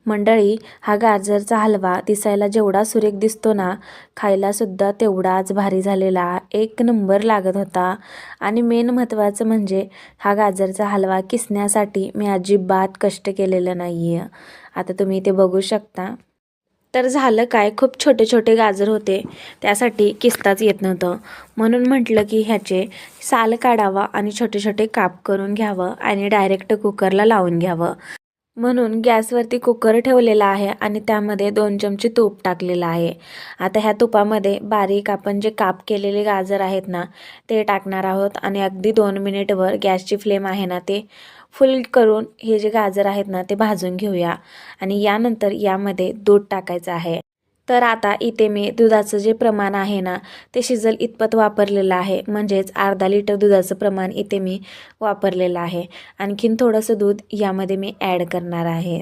मंडळी, हा गाजरचा हलवा दिसायला जेवढा सुरेख दिसतो ना, खायलासुद्धा तेवढाच भारी झालेला, एक नंबर लागत होता. आणि मेन महत्त्वाचं म्हणजे हा गाजरचा हलवा किसण्यासाठी मी अजिबात कष्ट केलेलं नाही आहे. आता तुम्ही ते बघू शकता. तर झालं काय, खूप छोटे छोटे गाजर होते, त्यासाठी किसताच येत नव्हतं. म्हणून म्हटलं की ह्याचे साल काढावा आणि छोटे छोटे काप करून घ्यावं आणि डायरेक्ट कुकरला लावून घ्यावं. म्हणून गॅसवरती कुकर ठेवलेला आहे आणि त्यामध्ये 2 चमचे तूप टाकलेलं आहे. आता ह्या तुपामध्ये बारीक आपण जे काप केलेले गाजर आहेत ना, ते टाकणार आहोत आणि अगदी 2 मिनिटवर गॅसची फ्लेम आहे ना ते फुल करून हे जे गाजर आहेत ना ते भाजून घेऊया. आणि यानंतर यामध्ये दूध टाकायचं आहे. तर आता इथे मी दुधाचं जे प्रमाण आहे ना ते शिजल इतपत वापरलेलं आहे, म्हणजेच अर्धा लिटर दुधाचं प्रमाण इथे मी वापरलेलं आहे. आणखीन थोडंसं दूध यामध्ये मी ॲड करणार आहे.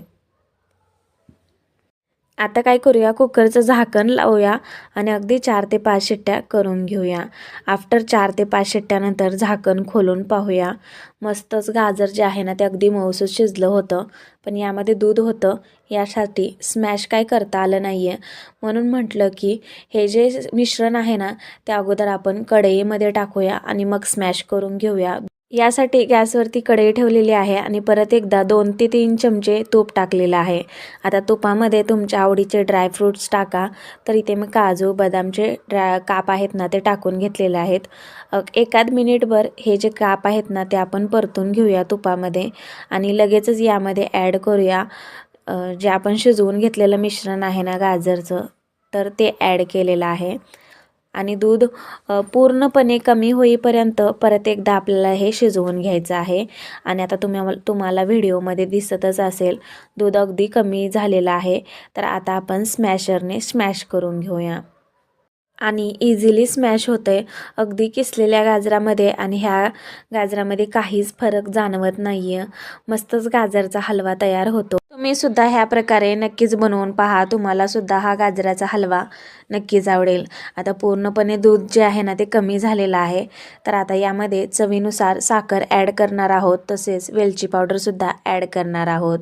आता काय करूया, कुकरचं झाकण लावूया आणि अगदी 4 ते 5 शिट्ट्या करून घेऊया. आफ्टर 4 ते 5 शिट्ट्यानंतर झाकण खोलून पाहूया. मस्तच गाजर जे आहे ना ते अगदी मऊसूत शिजलं होतं, पण यामध्ये दूध होतं, यासाठी स्मॅश काय करता आलं नाही आहे. म्हणून म्हटलं की हे जे मिश्रण आहे ना ते अगोदर आपण कढईमध्ये टाकूया आणि मग स्मॅश करून घेऊया. यासाठी गॅसवरती कढई ठेवलेली आहे आणि परत एकदा 2 ते 3 चमचे तूप टाकलेलं आहे. आता तुपामध्ये तुमच्या आवडीचे ड्रायफ्रूट्स टाका. तर इथे मी काजू बदामचे काप आहेत ना ते टाकून घेतलेले आहेत. एखाद मिनिटभर हे जे काप आहेत ना ते आपण परतून घेऊया तुपामध्ये आणि लगेचच यामध्ये ॲड करूया जे आपण शिजवून घेतलेलं मिश्रण आहे ना गाजरचं, तर ते ॲड केलेलं आहे. आणि दूध पूर्णपणे कमी होईपर्यंत परत एकदा आपल्याला हे शिजवून घ्यायचं आहे. आणि आता तुम्हाला व्हिडिओमध्ये दिसतच असेल, दूध अगदी कमी झालेलं आहे. तर आता आपण स्मॅशरने स्मॅश करून घेऊया. आणि इझिली स्मॅश होते अगदी किसलेल्या गाजरामध्ये आणि ह्या गाजरामध्ये काहीच फरक जाणवत नाही आहे. मस्तच गाजरचा हलवा तयार होतो. तुम्ही सुद्धा ह्या प्रकारे नक्कीच बनवून पहा. तुम्हाला सुद्धा हा गाजराचा हलवा नक्कीच आवडेल. आता पूर्णपणे दूध जे आहे ना ते कमी झालेलं आहे. तर आता यामध्ये चवीनुसार साखर ॲड करणार आहोत, तसेच वेलची पावडरसुद्धा ॲड करणार आहोत.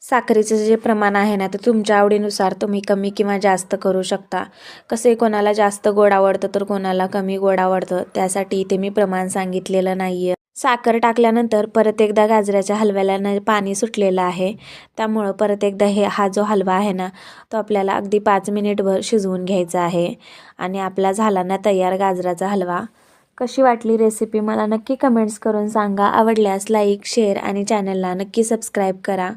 साखरेचं जे प्रमाण आहे ना ते तुमच्या आवडीनुसार तुम्ही कमी किंवा जास्त करू शकता. कसे कोणाला जास्त गोड आवडतं तर कोणाला कमी गोड आवडतं, त्यासाठी इथे मी प्रमाण सांगितलेलं नाही आहे. साखर टाकल्यानंतर परत एकदा गाजराच्या हलव्याला पाणी सुटलेलं आहे, त्यामुळं परत एकदा हा जो हलवा आहे ना तो आपल्याला अगदी 5 मिनिटभर शिजवून घ्यायचा आहे. आणि आपला झाला ना तयार गाजराचा हलवा. कशी वाटली रेसिपी मला नक्की कमेंट्स करून सांगा. आवडल्यास लाईक, शेअर आणि चॅनलला नक्की सबस्क्राईब करा.